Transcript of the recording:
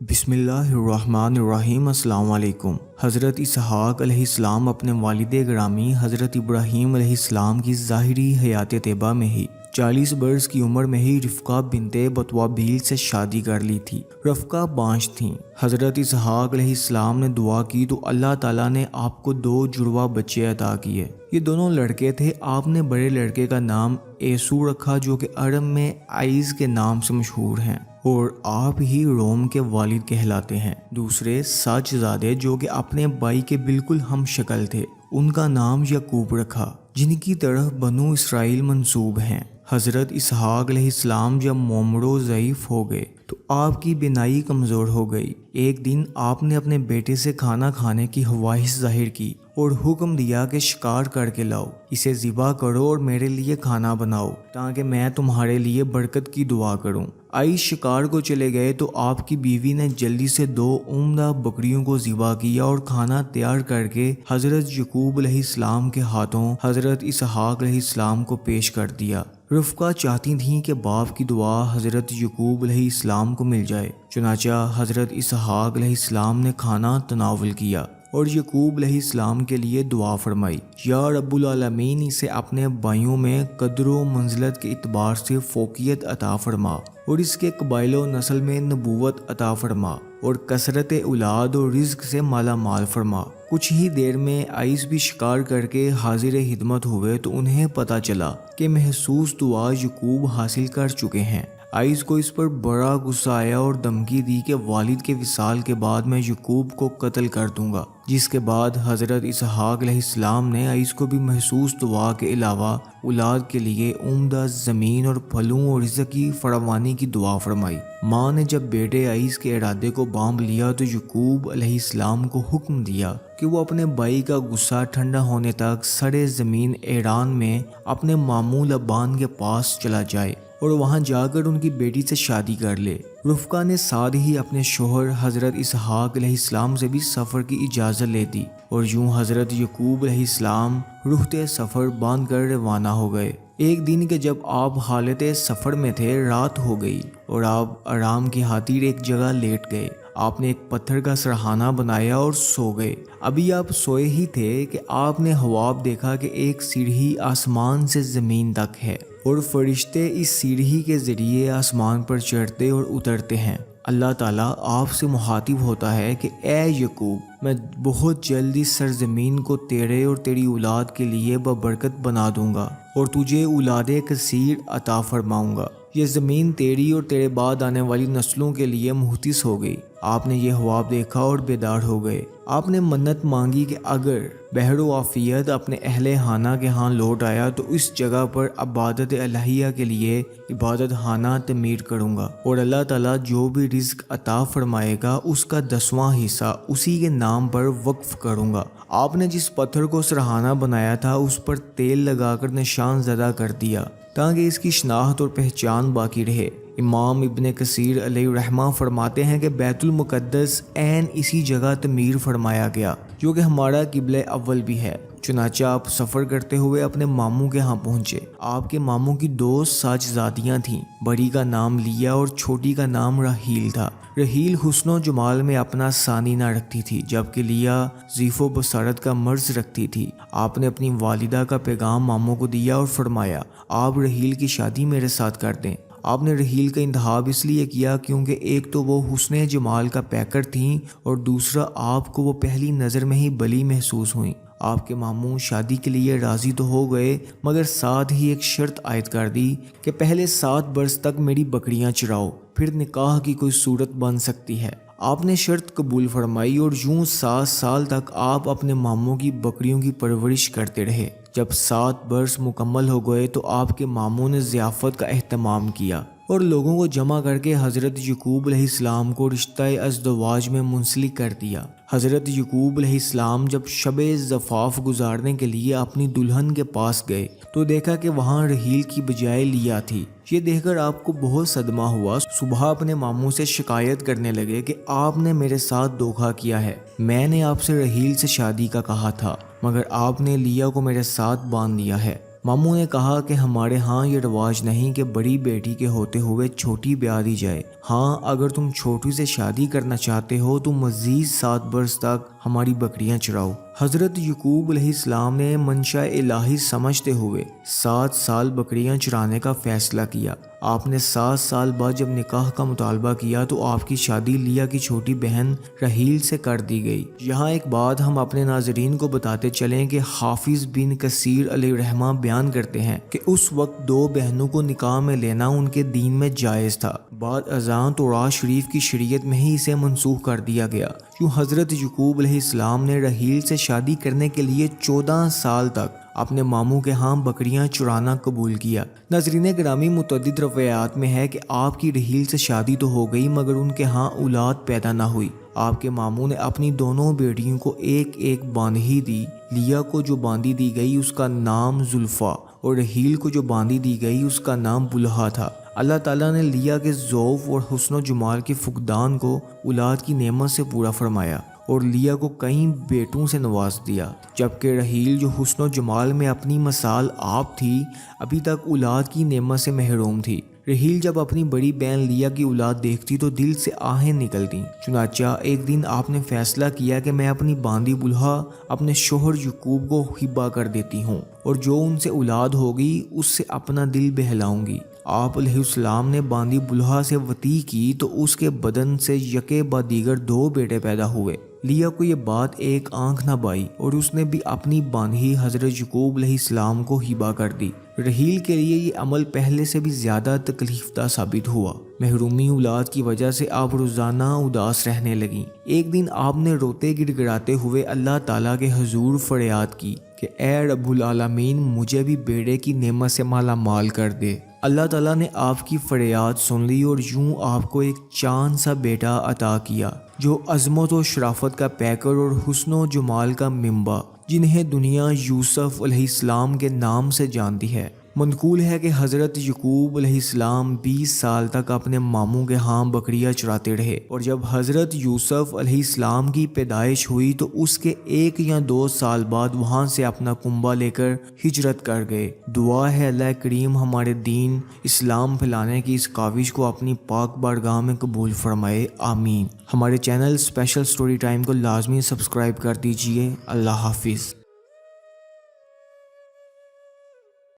بسم اللہ الرحمن الرحیم۔ السلام علیکم۔ حضرت اسحاق علیہ السلام اپنے والد گرامی حضرت ابراہیم علیہ السلام کی ظاہری حیات طیبہ میں ہی 40 برس کی عمر میں ہی رفقہ بنت بطوابیل سے شادی کر لی تھی۔ رفقہ بانجھ تھیں۔ حضرت اسحاق علیہ السلام نے دعا کی تو اللہ تعالیٰ نے آپ کو 2 جڑواں بچے عطا کیے۔ یہ دونوں لڑکے تھے۔ آپ نے بڑے لڑکے کا نام عیسو رکھا جو کہ عرب میں عیس کے نام سے مشہور ہیں اور آپ ہی روم کے والد کہلاتے ہیں۔ دوسرے ساجزادے جو کہ اپنے بھائی کے بالکل ہم شکل تھے، ان کا نام یعقوب رکھا، جن کی طرف بنو اسرائیل منسوب ہیں۔ حضرت اسحاق علیہ السلام جب مومر و ضعیف ہو گئے تو آپ کی بینائی کمزور ہو گئی۔ ایک دن آپ نے اپنے بیٹے سے کھانا کھانے کی خواہش ظاہر کی اور حکم دیا کہ شکار کر کے لاؤ، اسے ذبح کرو اور میرے لیے کھانا بناؤ تاکہ میں تمہارے لیے برکت کی دعا کروں۔ عیس شکار کو چلے گئے تو آپ کی بیوی نے جلدی سے 2 عمدہ بکریوں کو ذبح کیا اور کھانا تیار کر کے حضرت یعقوب علیہ السلام کے ہاتھوں حضرت اسحاق علیہ السلام کو پیش کر دیا۔ رفقہ چاہتی تھیں کہ باپ کی دعا حضرت یعقوب علیہ السلام کو مل جائے، چنانچہ حضرت اسحاق علیہ السلام نے کھانا تناول کیا اور یعقوب علیہ السلام کے لیے دعا فرمائی، یا رب العالمین اسے اپنے بھائیوں میں قدر و منزلت کے اعتبار سے فوقیت عطا فرما اور اس کے قبائل و نسل میں نبوت عطا فرما اور کثرت اولاد اور رزق سے مالا مال فرما۔ کچھ ہی دیر میں عیس بھی شکار کر کے حاضر خدمت ہوئے تو انہیں پتہ چلا کہ محسوس دعا یعقوب حاصل کر چکے ہیں۔ عیس کو اس پر بڑا غصہ آیا اور دھمکی دی کہ والد کے وصال کے بعد میں یعقوب کو قتل کر دوں گا، جس کے بعد حضرت اسحاق علیہ السلام نے عیس کو بھی محسوس دعا کے علاوہ اولاد کے لیے عمدہ زمین اور پھلوں اور رزق کی فراوانی کی دعا فرمائی۔ ماں نے جب بیٹے عیس کے ارادے کو بانپ لیا تو یعقوب علیہ السلام کو حکم دیا کہ وہ اپنے بھائی کا غصہ ٹھنڈا ہونے تک سرے زمین ایران میں اپنے ماموں لبان کے پاس چلا جائے اور وہاں جا کر ان کی بیٹی سے شادی کر لے۔ رفقہ نے ساتھ ہی اپنے شوہر حضرت اسحاق علیہ السلام سے بھی سفر کی اجازت لے دی اور یوں حضرت یعقوب علیہ السلام رخت سفر باندھ کر روانہ ہو گئے۔ ایک دن کے جب آپ حالت سفر میں تھے، رات ہو گئی اور آپ آرام کی خاطر ایک جگہ لیٹ گئے۔ آپ نے ایک پتھر کا سرہانہ بنایا اور سو گئے۔ ابھی آپ سوئے ہی تھے کہ آپ نے خواب دیکھا کہ ایک سیڑھی آسمان سے زمین تک ہے اور فرشتے اس سیڑھی کے ذریعے آسمان پر چڑھتے اور اترتے ہیں۔ اللہ تعالیٰ آپ سے مخاطب ہوتا ہے کہ اے یعقوب، میں بہت جلد اس سرزمین کو تیرے اور تیری اولاد کے لیے ببرکت بنا دوں گا اور تجھے اولاد کثیر عطا فرماؤں گا۔ یہ زمین تیری اور تیرے بعد آنے والی نسلوں کے لیے محتس ہو گئی۔ آپ نے یہ خواب دیکھا اور بیدار ہو گئے۔ آپ نے منت مانگی کہ اگر بہر و عافیت اپنے اہل خانہ کے ہاں لوٹ آیا تو اس جگہ پر عبادت الہیہ کے لیے عبادت خانہ تعمیر کروں گا اور اللہ تعالیٰ جو بھی رزق عطا فرمائے گا اس کا 10واں حصہ اسی کے نام پر وقف کروں گا۔ آپ نے جس پتھر کو سرہانہ بنایا تھا اس پر تیل لگا کر نشان زدہ کر دیا تاکہ اس کی شناخت اور پہچان باقی رہے۔ امام ابن کثیر علیہ رحمہ فرماتے ہیں کہ بیت المقدس عین اسی جگہ تعمیر فرمایا گیا جو کہ ہمارا قبلہ اول بھی ہے۔ چنانچہ آپ سفر کرتے ہوئے اپنے ماموں کے ہاں پہنچے۔ آپ کے ماموں کی 2 ساجزادیاں تھیں، بڑی کا نام لیا اور چھوٹی کا نام راحیل تھا۔ راحیل حسن و جمال میں اپنا ثانی نہ رکھتی تھی جبکہ لیا ضعف و بصارت کا مرض رکھتی تھی۔ آپ نے اپنی والدہ کا پیغام ماموں کو دیا اور فرمایا، آپ راحیل کی شادی میرے ساتھ کر دیں۔ آپ نے راحیل کا انتخاب اس لیے کیا کیونکہ ایک تو وہ حسن جمال کا پیکر تھیں اور دوسرا آپ کو وہ پہلی نظر میں ہی بلی محسوس ہوئیں۔ آپ کے ماموں شادی کے لیے راضی تو ہو گئے مگر ساتھ ہی ایک شرط عائد کر دی کہ پہلے 7 برس تک میری بکریاں چراؤ، پھر نکاح کی کوئی صورت بن سکتی ہے۔ آپ نے شرط قبول فرمائی اور یوں 7 سال تک آپ اپنے ماموں کی بکریوں کی پرورش کرتے رہے۔ جب 7 برس مکمل ہو گئے تو آپ کے ماموں نے ضیافت کا اہتمام کیا اور لوگوں کو جمع کر کے حضرت یعقوب علیہ السلام کو رشتہ ازدواج میں منسلک کر دیا۔ حضرت یعقوب علیہ السلام جب شب زفاف گزارنے کے لیے اپنی دلہن کے پاس گئے تو دیکھا کہ وہاں راحیل کی بجائے لیا تھی۔ یہ دیکھ کر آپ کو بہت صدمہ ہوا۔ صبح اپنے ماموں سے شکایت کرنے لگے کہ آپ نے میرے ساتھ دھوکہ کیا ہے، میں نے آپ سے راحیل سے شادی کا کہا تھا مگر آپ نے لیا کو میرے ساتھ باندھ دیا ہے۔ ماموں نے کہا کہ ہمارے ہاں یہ رواج نہیں کہ بڑی بیٹی کے ہوتے ہوئے چھوٹی بیاہ دی جائے، ہاں اگر تم چھوٹی سے شادی کرنا چاہتے ہو تو مزید 7 برس تک ہماری بکریاں چراؤ۔ حضرت یعقوب علیہ السلام نے منشاء الہی سمجھتے ہوئے 7 سال بکریاں چرانے کا فیصلہ کیا۔ آپ نے 7 سال بعد جب نکاح کا مطالبہ کیا تو آپ کی شادی لیا کی چھوٹی بہن رحیل سے کر دی گئی۔ یہاں ایک بات ہم اپنے ناظرین کو بتاتے چلیں کہ حافظ بن کثیر علیہ رحمہ بیان کرتے ہیں کہ اس وقت 2 بہنوں کو نکاح میں لینا ان کے دین میں جائز تھا، بعد ازاں توراۃ شریف کی شریعت میں ہی اسے منسوخ کر دیا گیا۔ کیوں حضرت یعقوب علیہ السلام نے رحیل سے شادی کرنے کے لیے 14 سال تک اپنے ماموں کے ہاں بکریاں چرانا قبول کیا۔ ناظرین گرامی، متعدد روایات میں ہے کہ آپ کی رحیل سے شادی تو ہو گئی مگر ان کے ہاں اولاد پیدا نہ ہوئی۔ آپ کے ماموں نے اپنی دونوں بیٹیوں کو ایک ایک باندھی دی۔ لیا کو جو باندھی دی گئی اس کا نام زلفا اور رحیل کو جو باندھی دی گئی اس کا نام بلہا تھا۔ اللہ تعالیٰ نے لیا کے ذوف اور حسن و جمال کے فقدان کو اولاد کی نعمت سے پورا فرمایا اور لیا کو کئی بیٹوں سے نواز دیا، جبکہ رحیل جو حسن و جمال میں اپنی مثال آپ تھی ابھی تک اولاد کی نعمت سے محروم تھی۔ رحیل جب اپنی بڑی بہن لیا کی اولاد دیکھتی تو دل سے آہیں نکلتی۔ چنانچہ ایک دن آپ نے فیصلہ کیا کہ میں اپنی باندی بلہا اپنے شوہر یعقوب کو ہبہ کر دیتی ہوں اور جو ان سے اولاد ہوگی اس سے اپنا دل بہلاؤں گی۔ آپ علیہ السلام نے باندی بلہا سے وطی کی تو اس کے بدن سے یکے بعد دیگر 2 بیٹے پیدا ہوئے۔ لیا کو یہ بات ایک آنکھ نہ بائی اور اس نے بھی اپنی باندھی حضرت یعقوب علیہ السلام کو ہبہ کر دی۔ رحیل کے لیے یہ عمل پہلے سے بھی زیادہ تکلیف دہ ثابت ہوا۔ محرومی اولاد کی وجہ سے آپ روزانہ اداس رہنے لگیں۔ ایک دن آپ نے روتے گڑ گڑاتے ہوئے اللہ تعالیٰ کے حضور فریاد کی کہ اے رب العالمین، مجھے بھی بیڑے کی نعمت سے مالا مال کر دے۔ اللہ تعالیٰ نے آپ کی فریاد سن لی اور یوں آپ کو ایک چاند سا بیٹا عطا کیا جو عظمت و شرافت کا پیکر اور حسن و جمال کا منبع، جنہیں دنیا یوسف علیہ السلام کے نام سے جانتی ہے۔ منقول ہے کہ حضرت یعقوب علیہ السلام 20 سال تک اپنے ماموں کے ہاں بکریاں چراتے رہے اور جب حضرت یوسف علیہ السلام کی پیدائش ہوئی تو اس کے 1 یا 2 سال بعد وہاں سے اپنا کنبہ لے کر ہجرت کر گئے۔ دعا ہے اللہ کریم ہمارے دین اسلام پھیلانے کی اس کاوش کو اپنی پاک بارگاہ میں قبول فرمائے، آمین۔ ہمارے چینل اسپیشل سٹوری ٹائم کو لازمی سبسکرائب کر دیجیے۔ اللہ حافظ۔